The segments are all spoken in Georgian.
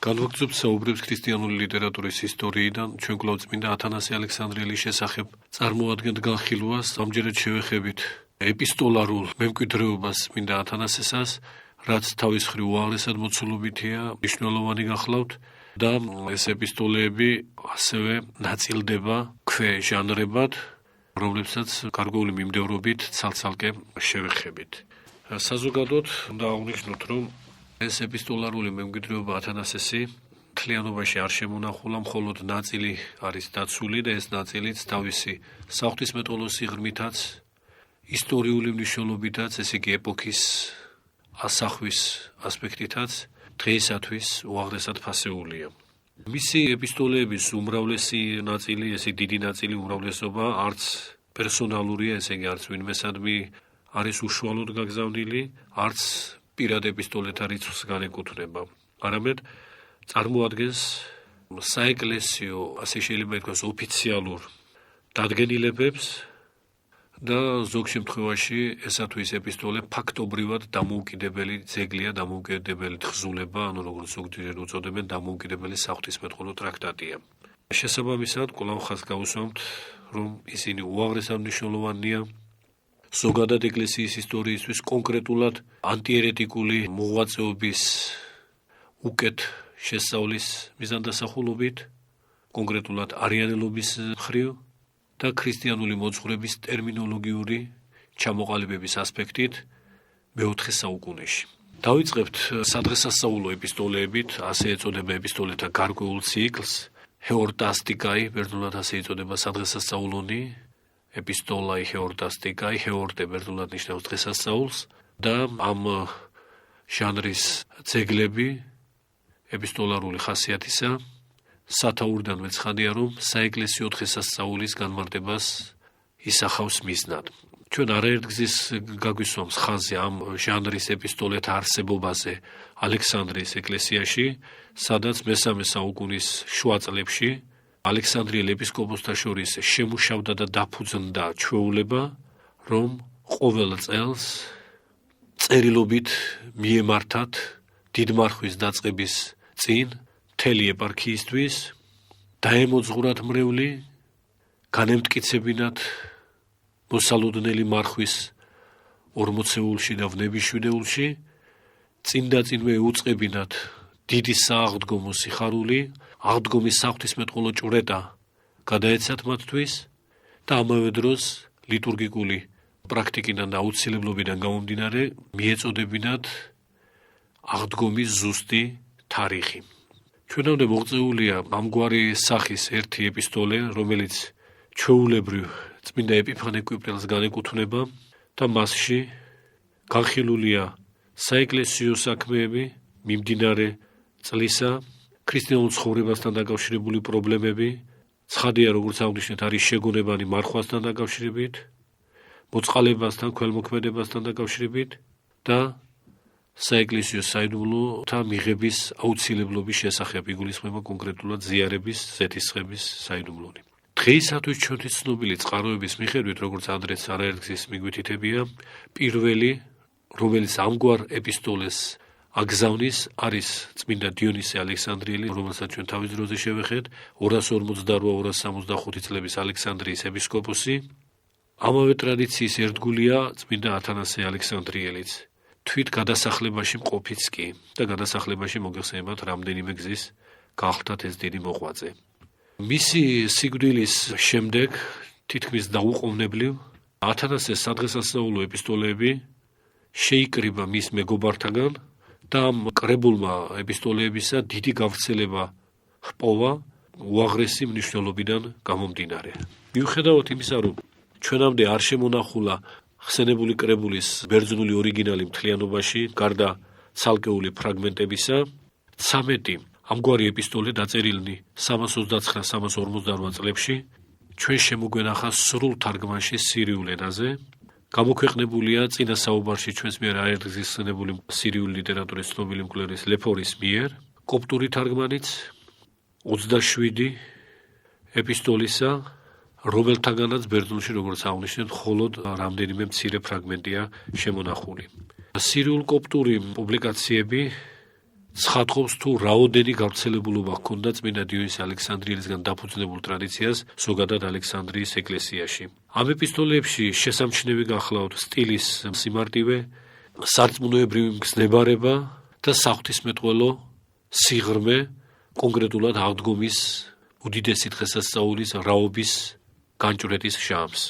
განვაგრძობთ საუბრებს ქრისტიანული ლიტერატურის ისტორიიდან ჩვენ კვლავ წმინდა ათანასე ალექსანდრიელის შესახებ წარმოადგენთ განხილვას, ამჯერად შევეხებით ეპისტოლარულ მემკვიდრეობას წმინდა ათანასესას, რაც თავის მხრივ უაღრესად მოცულობითია, მნიშვნელოვანი გახლავთ და ეს ეპისტოლეები ასევე ნაწილდება ქვეჟანრებად, რომლებსაც გარკვეული მიმდევრობით ცალ-ცალკე შევეხებით. საზოგადოდ უნდა აღვნიშნოთ, რომ ეს ეპისტოლარული მემკვიდრეობა ათანასესი მთლიანობაში არ შემონახულა, მხოლოდ ნაწილი არის დაცული და ეს ნაწილიც თავისი საღვთისმეტყველო სიღრმითაც, ისტორიული მნიშვნელობითაც, ესე იგი ეპოქის ასახვის ასპექტითაც დღეისათვის უაღრესად ფასეულია. მისი ეპისტოლეების უმრავლესი ნაწილი, ესე დიდი ნაწილი უმრავლესობა არც პერსონალურია, ესე იგი არც ვინმესადმი არის უშუალოდ გაგზავნილი, არც პირად ეპისტოლეთა რიცხვს განეკუთვნება, არამედ წარმოადგენს საეკლესიო, ასე შეიძლება ითქვას, ოფიციალურ დადგენილებებს და ზოგ შემთხვევაში ესათვის ეპისტოლე ფაქტობრივად დამოუკიდებელი ძეგლია, დამოუკიდებელი თხზულება, ანუ როგორც ზოგჯერ უწოდებენ, დამოუკიდებელი საღვთისმეტყველო ტრაქტატია. შესაბამისად, კვლავ ხაზს გავუსვამთ, რომ ისინი უაღრესად მნიშვნელოვანია ზოგადად ეკლესიის ისტორიისთვის, კონკრეტულად ანტიერეტიკული მოღვაწეობის უკეთ შესწავლის მიზანდასახულობით, კონკრეტულად არიანელობის მხრივ და ქრისტიანული მოძღვრების ტერმინოლოგიური ჩამოყალიბების ასპექტით მეოთხე საუკუნეში. დავიწყებთ სადღესასწაულო ეპისტოლეებით, ასე ეწოდება ეპისტოლეთა გარკვეულ ციკლს, ჰეორტასტიკაი, ბერძნულად ასე ეწოდება სადღესასწაულონი, ეპისტოლაი ჰეორტასტიკაი, ჰეორტე ბერძნულად ნიშნავს დღესასწაულს და ამ ჟანრის ძეგლები ეპისტოლარული ხასიათისა სათაურიდანვე ცხადია, რომ საეკლესიო დღესასწაულის განმარტებას ისახავს მიზნად. ჩვენ არაერთგზის გაგვისვამს ხაზი ამ ჟანრის ეპისტოლეთა არსებობაზე ალექსანდრიის ეკლესიაში, სადაც მესამე საუკუნის შუა წლებში ალექსანდრიელ ეპისკოპოსთა შორის შემუშავდა და დაფუძნდა ჩვეულება, რომ ყოველ წელს წერილობით მიემართათ დიდმარხვის დაწყების წინ მთელი ეპარქიისთვის დაემოძღვრათ მრევლი, განემტკიცებინათ მოსალოდნელი მარხვის 40-ეულში და ვნებიშვიდეულში, წინდაწინვე ეუწყებინათ დიდი სააღდგომო სიხარული, აღდგომის საღვთისმეტყველო ჭვრეტა გადაეცათ მათთვის და ამავე დროს ლიტურგიკული პრაქტიკიდან და აუცილებლობიდან გამომდინარე მიეწოდებინათ აღდგომის ზუსტი თარიღი. ჩვენამდე მოღწეულია ამგვარი სახის ერთი ეპისტოლე, რომელიც ჩვეულებრივ წმინდა ეპიფანე კვიპრელს განეკუთვნება და მასში განხილულია საეკლესიო საქმეები, მიმდინარე წლისა, ქრისტიანულ ცხოვრებასთან დაკავშირებული პრობლემები, ცხადია, როგორც აღვნიშნეთ, არის შეგონებანი მარხვასთან დაკავშირებით, მოწყალებასთან, ქველმოქმედებასთან დაკავშირებით და საეკლესიო საიდუმლოთა მიღების აუცილებლობის შესახებ იგულისხმება კონკრეტულად ზიარების, ზეთისხების საიდუმლონი. დღეისათვის ჩვენთვის ცნობილი წყაროების მიხედვით, როგორც ადრეც არაერთგზის მიგვითითებია, პირველი, რომელიც ამგვარ ეპისტოლეს აგზავნის, არის წმინდა დიონისე ალექსანდრიელი, რომელსაც ჩვენ თავის დროზე შევეხეთ, 248-265 წლების ალექსანდრიის ეპისკოპოსი. ამავე ტრადიციის ერთგულია წმინდა ათანასე ალექსანდრიელიც. თვით გადასახლებაში მყოფიც კი და გადასახლებაში მოგეხსენებათ რამდენიმე გზის გახლდათ ეს დიდი მოღვაწე. მისი სიკვდილის შემდეგ თითქმის დაუყოვნებლივ ათანასეს სადღესასწაულო ეპისტოლეები შეიკრიბა მის მეგობართაგან და ამ კრებულმა ეპისტოლეებისა დიდი გავრცელება ჰპოვა უაღრესი მნიშვნელობიდან გამომდინარე. მიუხედავად იმისა, რომ ჩვენამდე არ შემონახულა ხსენებული კრებულის ბერძნული ორიგინალი მთლიანობაში, გარდა ცალკეული ფრაგმენტებისა, 13 ამგვარი ეპისტოლე დაწერილნი 329-358 წლებში ჩვენ შემოგვენახა სრულ თარგმანში სირიულ ენაზე, გამოქვეყნებულია წინა საუბარში ჩვენს მიერ არაერთგზის ხსენებული სირიული ლიტერატურის ცნობილი მკვლერის ლეფორის მიერ, კოპტური თარგმანიც 27 ეპისტოლისა, რომელთაგანაც ბერძნულში, როგორც აღვნიშნეთ, მხოლოდ რამდენიმე მცირე ფრაგმენტია შემონახული. სირიულ კოპტური პუბლიკაციები ცხადყოფს თუ რაოდენი გავრცელებულობა ჰქონდა წმინდა დიონისე ალექსანდრიელისგან დაფუძნებულ ტრადიციას ზოგადად ალექსანდრიის ეკლესიაში. ამ ეპისტოლეებში შესამჩნევი გახლავთ სტილის სიმარტივე, სარწმუნოებრივი მგზნებარება და საღვთისმეტყველო სიღრმე, კონკრეტულად აღდგომის უდიდესი დღესასწაულის რაობის განჭვრეტის ჟამს.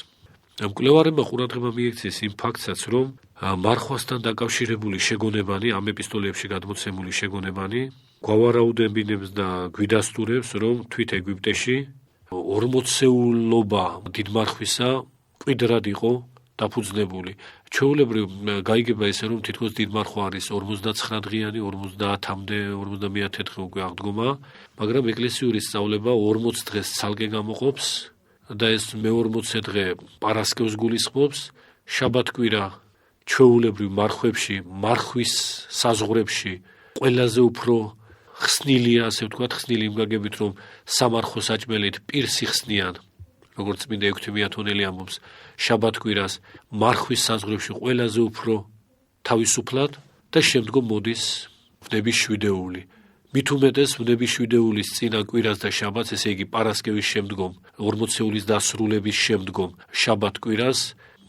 მკვლევარებმა ყურადღება მიექცეს იმ ფაქტსაც, რომ მარხვასთან დაკავშირებული შეგონებანი, ამ ეპისტოლეებში გადმოცემული შეგონებანი, გვავარაუდებინებს და გვიდასტურებს, რომ თვით ეგვიპტეში 40-ეულობა დიდ მარხვისა მკვიდრად იყო დაფუძნებული. ჩვეულებრივ გაიგება ისე, რომ თითქოს დიდ მარხვა არის 59 დღიანი, 50-მდე, 50-100 დღე უკვე აღდგომა, მაგრამ ეკლესიური სწავლება 40 დღეს ცალკე გამოყოფს და ეს მე-40 დღე პარასკევს გულისხმობს, შაბათკვირა ჩვეულებრივ მარხვებში, მარხვის საზღვრებში ყველაზე უფრო ხსნილია, ასე ვთქვათ, ხსნილი იმ გაგებით, რომ სამარხო საჭმელით პირს იხსნიან, როგორც წმინდა ექვთიმე ათონელი ამბობს, შაბათკვირას მარხვის საზღვრებში ყველაზე უფრო თავისუფლად და შემდგომ მოდის ვნების შვიდეული. მით უმეტეს ვნების შვიდეულის წინა კვირას და შაბათს, ესე იგი პარასკევის შემდგომ, 40-ეულის დასრულების შემდგომ შაბათკვირას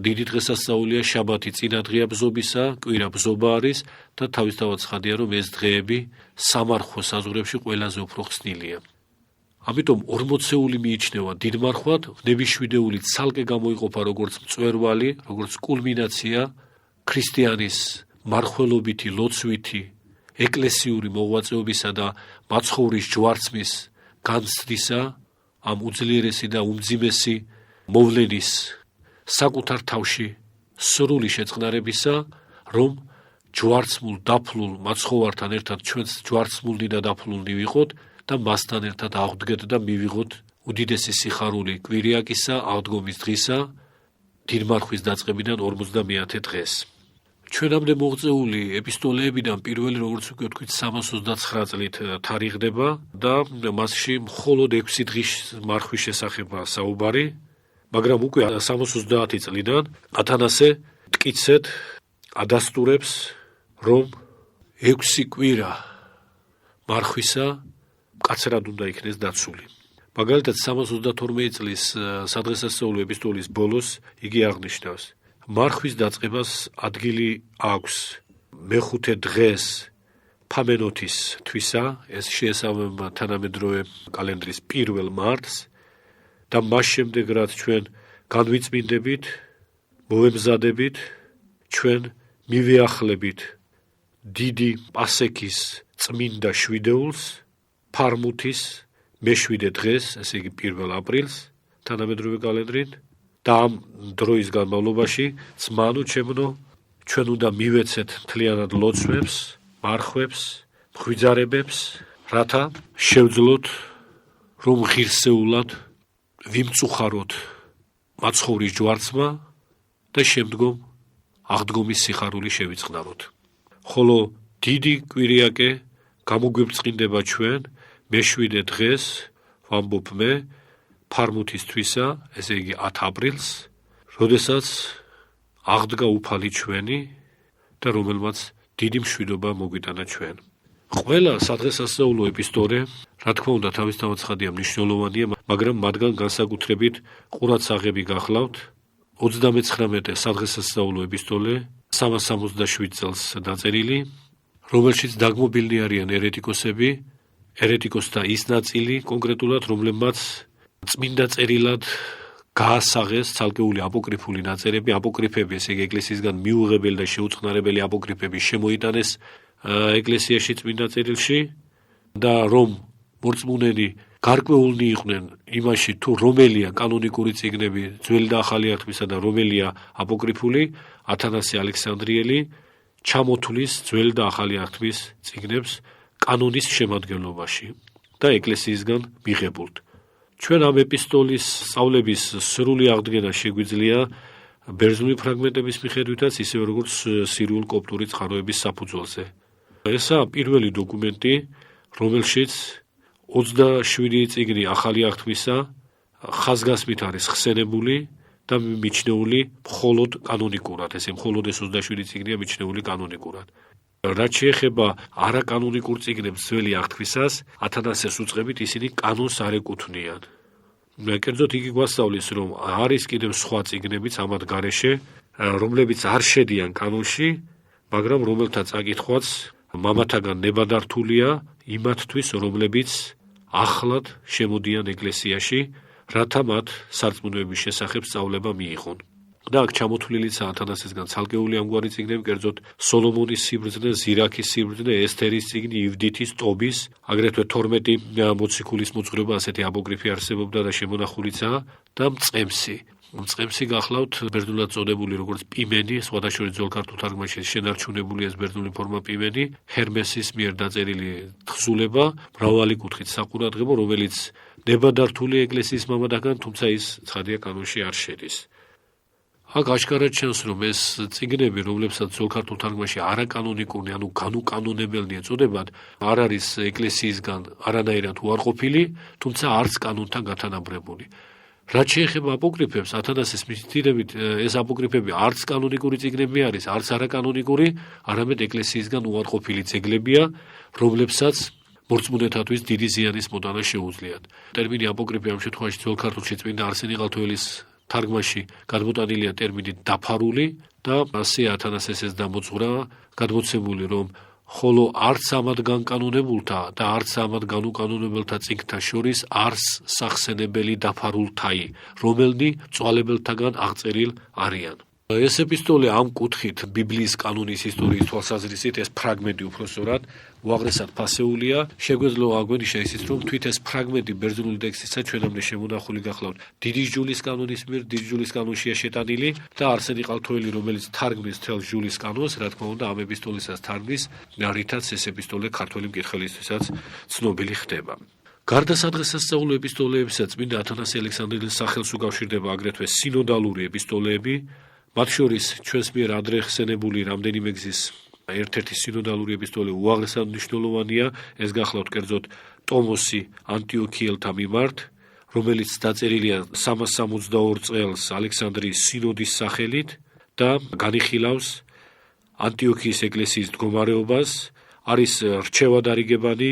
დიდი დღესასწაულია შაბათი წინა დღეა ბზობისა, კვირა ბზობა არის და თავისთავად ცხადია, რომ ეს დღეები სამარხო საზღვრებში ყველაზე უფრო ხსნილია. ამიტომ 40-ეული მიიჩნევა დიდ მარხვად, ვნების შვიდეული ცალკე გამოიყოფა როგორც მწვერვალი, როგორც კულმინაცია ქრისტიანის მარხველობითი, ლოცვითი, ეკლესიური მოღვაწეობისა და მაცხოვრის ჯვარცმის განცდისა, ამ უძლიერესი და უმძიმესი მოვლენის საკუთარ თავში სრული შეწყნარებისა, რომ ჯვარცმულ დაფლულ მაცხოვართან ერთად ჩვენს ჯვარცმულნი და დაფლულნი ვიყოთ და მასთან ერთად აღვდგეთ და მივიღოთ უდიდესი სიხარული კვირიაკისა, აღდგომის დღისა, დიდ მარხვის დაწყებიდან 50-100 დღეს. ჩვენამდე მოღწეული ეპისტოლეებიდან პირველი, როგორც უკვე ვთქვით, 329 წლით თარიღდება და მასში მხოლოდ 6 დღის მარხვის შესახებაა საუბარი, მაგრამ უკვე 330 წლიდან ათანასე მტკიცედ ადასტურებს, რომ 6 კვირა მარხვისა მკაცრად უნდა იქნეს დაცული. მაგალითად 332 წლის სადღესასწაულო ეპისტოლის ბოლოს იგი აღნიშნავს: მარხვის დაწყებას ადგილი აქვს მეხუთე დღეს ფამენოთის თვისა, ეს შეესაბამება თანამედროვე კალენდრის 1 მარტს და მას შემდეგ, რაც ჩვენ განვიწმინდებით, მოვემზადებით, ჩვენ მივიახლებით დიდი პასექის წმინდა შვიდეულს, ფარმუთის მე-7 დღეს, ესე იგი 1 აპრილს, თანამედროვე კალენდრით, და ამ დროის განმავლობაში, ძმანო ჩემნო, ჩვენ უნდა მივეცეთ მთლიანად ლოცვებს, მარხვებს, მხვიძარებებს, რათა შევძლოთ, რომ ღირსეულად ვიმწუხაროთ მაცხოვრის ჯვარცმა და შემდგომ აღდგომის სიხარული შევიწყნაროთ. ხოლო დიდი კვირიაკე გამოგვიბწყინდება ჩვენ მე-7 დღეს, ვამბობ მე, ფარმუთის თვისა, ესე იგი 10 აპრილს, როდესაც აღდგა უფალი ჩვენი და რომელმაც დიდი მშვიდობა მოგვიტანა ჩვენ. ყველა სადღესასწაულო ეპისტოლე, რა თქმა უნდა, თავისთავად ცხადია მნიშვნელოვანია, მაგრამ მათგან განსაკუთრებით ყურადსაღები გახლავთ 39 სადღესასწაულო ეპისტოლე 367 წელს დაწერილი, რომელშიც დაგმობილნი არიან ერეტიკოსები, ერეტიკოსთა ის ნაწილი კონკრეტულად, რომლებმაც წმინდა წერილად გაასაღეს ცალკეული აპოკრიფული ნაწერები, აპოკრიფები, ესე იგი ეკლესიისგან მიუღებელი და შეუწყნარებელი აპოკრიფები შემოიტანეს ეკლესიაში წმინდა წერილში და რომ მორწმუნენი გარკვეულნი იყვნენ იმაში, თუ რომელია კანონიკური წიგნები ძველი და ახალი აღთქმისა და რომელია აპოკრიფული, ათანასე ალექსანდრიელი ჩამოთვლის ძველი და ახალი აღთქმის წიგნებს კანონის შემადგენლობაში და ეკლესიისგან მიღებულთ. ჩვენ ამ ეპისტოლის სწავლების სრული აღდგენა შეგვიძლია ბერძნული ფრაგმენტების მიხედვითაც, ისევე როგორც სირიულ-კოპტური წყაროების საფუძველზე. ესაა პირველი დოკუმენტი, რომელშიც 27 წიგნი ახალი აღთქმისა ხაზგასმით არის ხსენებული და მიჩნეული მხოლოდ კანონიკურად, ესე მხოლოდ ეს 27 წიგნია მიჩნეული კანონიკურად. რაც შეეხება არაკანონიკურ წიგნებს ძველი აღთქმისას, ათანასეს უწყებით ისინი კანონს არ ეკუთვნიან. კერძოდ იგი გვასწავლის, რომ არის კიდევ სხვა წიგნებიც ამათ გარეშე, რომლებიც არ შედიან კანონში, მაგრამ რომელთა წაკითხვაც მამათაგან ნებადართულია იმათთვის, რომლებიც ახლად შემოდიან ეკლესიაში, რათა მათ სარწმუნოების შესახებ სწავლება მიიღონ. და აქ ჩამოთვლილიცაა ათანასესგან ცალკეული ამგვარი წიგნები, კერძოდ სოლომონის სიბრძნე, ზირაქის სიბრძნე, ესთერის წიგნი, იუდითის, ტობის, აგრეთვე 12 მოციქულის მოძღვრება ასეთი აპოკრიფი არსებობდა და შემონახულიცაა და მწყემსი. მწყემსი გახლავთ ბერძნულად წოდებული როგორც პიმენი, სხვადასხვა ძველ ქართულ თარგმანში შენარჩუნებული ეს ბერძნული ფორმა პიმენი, ჰერმესის მიერ დაწერილი თხზულება, მრავალი კუთხით საყურადღებო, რომელიც ნებადართული ეკლესიის მამათაგან, თუმცა ის ცხადია კანონში არ შედის. აქ აშკარად ჩანს, რომ ეს წიგნები, რომლებსაც ძველ ქართულ თარგმანში არაკანონიკურნი, ანუ განუკანონებელნი ეწოდებათ, არ არის ეკლესიისგან არანაირად უარყოფილი, თუმცა არც კანონთან გათანაბრებული. რაც შეეხება აპოკრიფებს, ათანასეს მითითებით ეს აპოკრიფები არც კანონიკური წიგნები არის, არც არაკანონიკური, არამედ ეკლესიისგან უარყოფილი ძეგლებია, რომლებსაც მორწმუნეთათვის დიდი ზიანის მოტანა შეუძლიათ. ტერმინი აპოკრიფი ამ შემთხვევაში ძველ ქართულში წმინდა არსენი ყალთოელის თარგმანში გადმოტანილია ტერმინი დაფარული და ასე ათანასეს დამოწურა გადმოცემული, რომ ხოლო არც ამად განკანონებულთა და არც ამად განუკანონებელთა წიგნთა შორის არს სახსენებელი დაფარულთაი, რომელნი მწვალებელთაგან აღწერილ არიან. ეს ეპისტოლე ამ კუთხით ბიბლიის კანონის ისტორიის თვალსაზრისით ეს ფრაგმენტი უпроსწორად უაღრესად ფასეულია. შეგვეძლო აგვენიშნა ისიც, რომ თვით ეს ფრაგმენტი ბერძნული ტექსტისა ჩვენამდე შემონახული გახლავთ დიდი ჯულის კანონის მიერ, დიდი ჯულის კანონშია შეტანილი და არსენი ყალთოელი, რომელიც თარგმნის თელ ჯულის კანონს, რა თქმა უნდა, ამ ეპისტოლესაც თარგმნის, რითაც ეს ეპისტოლე ქართველი მკითხველისთვისაც ცნობილი ხდება. გარდა სადღესასწაულო ეპისტოლეებისა, წმინდა ათანასე ალექსანდრიელის სახელს უკავშირდება აგრეთვე სინოდალური ეპისტოლეები, მათ შორის ჩვენს მიერ ადრე ხსენებული რამდენიმე გზის ერთ-ერთი სინოდალური ეპისტოლე უაღრესად მნიშვნელოვანია, ეს გახლავთ კერძოდ ტომოსი ანტიოქიელთა მიმართ, რომელიც დაწერილია 362 წელს ალექსანდრიის სინოდის სახელით და განიხილავს ანტიოქიის ეკლესიის მდგომარეობას, არის რჩევადარიგებანი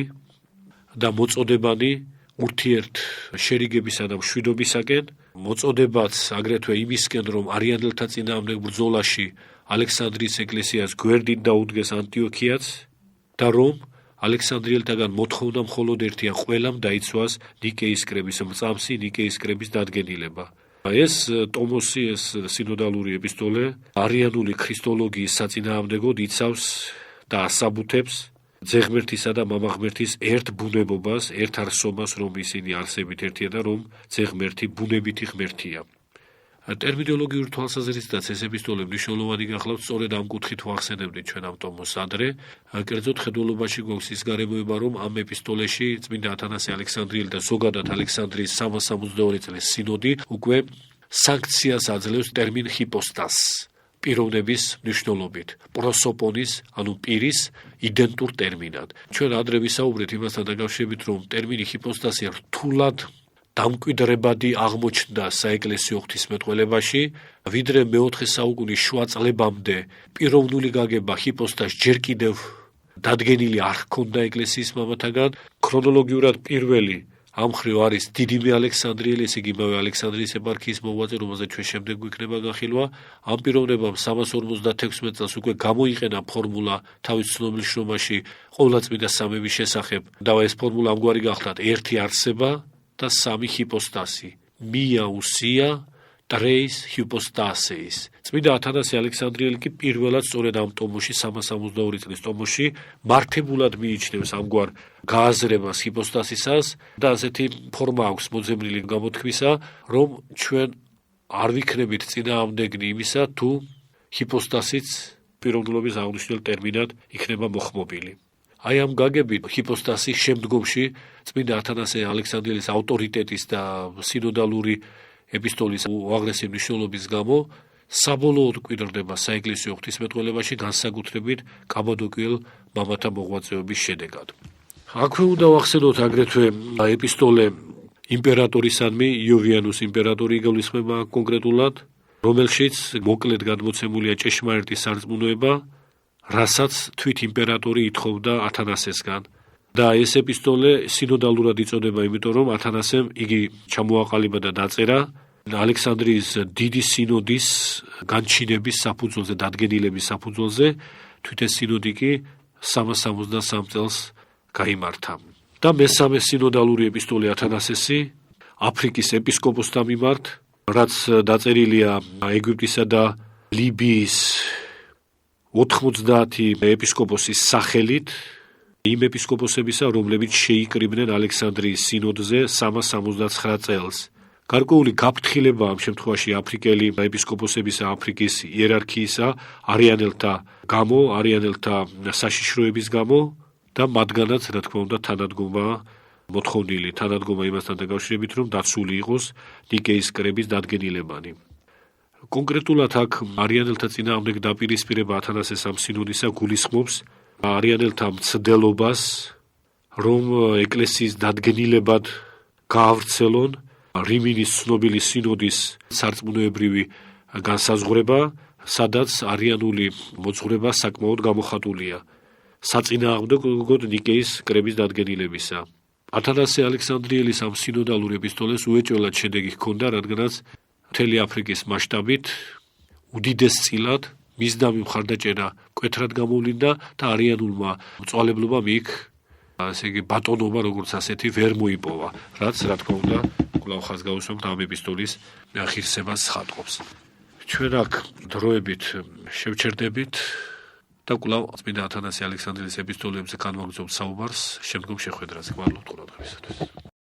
და მოწოდებანი ურთიერთ შერიგებისა და მშვიდობისაკენ, მოწოდებაც აგრეთვე იმისკენ, რომ არიანელთა წინააღმდეგ ბრძოლაში ალექსანდრიის ეკლესიას გვერდით დაუდგეს ანტიოქიაც და რომ ალექსანდრიელთაგან მოთხოვნა მხოლოდ ერთია, ყველამ დაიცვას ნიკეის კრების მწამსი, ნიკეის კრების დადგენილება. ეს ტომოსი, ეს სინოდალური ეპისტოლე არიანული ქრისტოლოგიის საწინააღმდეგოდ იცავს და ასაბუთებს ძეღმერთისა და მამაღმერთის ერთ ბუნებობას, ერთ არსობას, რომ ისინი არსებით ერთია და რომ ძეღმერთი ბუნებითი ღმერთია. ტერმინოლოგიურ თვალსაზრისითაც ეს ეპისტოლე მნიშვნელოვანი გახლავთ, სწორედ ამ კუთხით ვახსენებდით ჩვენ ამ ტომოს ადრე, კერძოდ ხედველობაში გვაქვს ის გარემოება, რომ ამ ეპისტოლეში წმინდა ათანასე ალექსანდრიელი და ზოგადად ალექსანდრიის 362 წლის სინოდი უკვე სანქციას აძლევს ტერმინ ჰიპოსტასს. პიროვნების მნიშვნელობით, პროსოპონის, ანუ პირის იდენტურ ტერმინად. ჩვენ ადრე ვისაუბრეთ იმასთან დაკავშირებით, რომ ტერმინი ჰიპოსტასი რთულად დამკვიდრებადი აღმოჩნდა საეკლესიო ღვთისმეტყველებაში, ვიდრე მეოთხე საუკუნის შუა წლებამდე პიროვნული გაგება ჰიპოსტას ჯერ კიდევ დადგენილი არ ჰქონდა ეკლესიის მამათაგან, ქრონოლოგიურად პირველი ამ მხრივ არის დიდიმე ალექსანდრიელი, ეს იგი იმავე ალექსანდრიის ეპარქიის მოღვაწე, რომელზეც ჩვენ შემდეგ გვიქნება განხილვა. ამ პიროვნებამ 356 წელს უკვე გამოიყენა ფორმულა თავის ცნობილ შრომაში ყოვლადწმიდა სამების შესახებ და ეს ფორმულა ამგვარი გახლავთ: ერთი არსება და სამი ჰიპოსტასი, მია უსია ტრეის ჰიპოსტასეის. წმინდა ათანასე ალექსანდრიელი კი პირველად სწორედ ამ ტომოში 362 წლის ტომოში მართებულად მიიჩნევს ამგვარ გააზრებას ჰიპოსტასისას და ასეთი ფორმა აქვს მოძებნილი გამოთქვისა, რომ ჩვენ არ ვიქნებით წინააღმდეგნი იმისა, თუ ჰიპოსტასიც პიროვნულობის აღნიშნულ ტერმინად იქნება მოხმობილი. აი ამ გაგებით ჰიპოსტასი შემდგომში წმინდა ათანასე ალექსანდრიელის ავტორიტეტის და სინოდალური ეპისტოლის უაღრესი მნიშვნელობის გამო საბოლოოდ კვირდება საეკლესიო ღვთისმეტყველებაში, განსაკუთრებით კაბადოკიელ მამათა მოღვაწეობის შედეგად. აქვე უნდა ვახსენოთ აგრეთვე ეპისტოლე იმპერატორისადმი, იოვიანუს იმპერატორი იგულისხმება კონკრეტულად, რომელშიც მოკლედ გადმოცემულია ჭეშმარიტი სარწმუნოება, რასაც თვით იმპერატორი ითხოვდა ათანასესგან. და ეს ეპისტოლე სინოდალურად იწოდება, იმიტომ რომ ათანასემ იგი ჩამოაყალიბა და დაწერა ალექსანდრიის დიდი სინოდის განჩინების საფუძველზე, დადგენილების საფუძველზე. თვით ეს სინოდი კი 363 წელს გაიმართა. და მესამე სინოდალური ეპისტოლე ათანასესი აფრიკის ეპისკოპოსთა მიმართ, რაც დაწერილია ეგვიპტისა და ლიბიის 90 ეპისკოპოსის სახელით, იმ ეპისკოპოსებისა, რომლებიც შეიკრიბნენ ალექსანდრიის სინოდზე 369 წელს. გარკვეული გაფრთხილება ამ შემთხვევაში აფრიკელი ეპისკოპოსებისა აფრიკის იერარქიისა არიანელთა გამო, არიანელთა საშიშროების გამო და მათგანაც, რა თქმა უნდა, თანადგომა მოთხოვნილი, თანადგომა იმასთან დაკავშირებით, რომ დაცული იყოს ნიკეის კრების დადგენილებანი. კონკრეტულად აქ არიანელთა წინააღმდეგ დაპირისპირება ათანასეს ამ სინოდისა გულისხმობს არიანელთა მცდელობას, რომ ეკლესიის დადგენილებად გაავრცელონ რიმინის ცნობილი სინოდის სარწმუნოებრივი განსაზღვრება, სადაც არიანული მოძღვრება საკმაოდ გამოხატულია საწინააღმდეგოდ ნიკეის კრების დადგენილებისა. ათანასე ალექსანდრიელის ამ სინოდალურ ეპისტოლეს უეჭველად შედეგი ჰქონდა, რადგანაც მთელი აფრიკის მასშტაბით უდიდესწილად მისდამი მხარდაჭერა მკვეთრად გამოვლინდა და არიანულმა მწვალებლობამ იქ ასე იგი ბატონობა როგორც ასეთი ვერ მოიპოვა, რაც რა თქმა უნდა კვლავ ხაზგაუსვამთ ამ ეპისტოლის ღირსებას ხატყობს. ჩვენ აქ დროებით შევჩერდებით და კვლავ წმინდა ათანასე ალექსანდრიელის ეპისტოლეებზე განვაგრძობთ საუბარს შემდგომ შეხვედრაზე. გმადლობთ ყურადღებისათვის.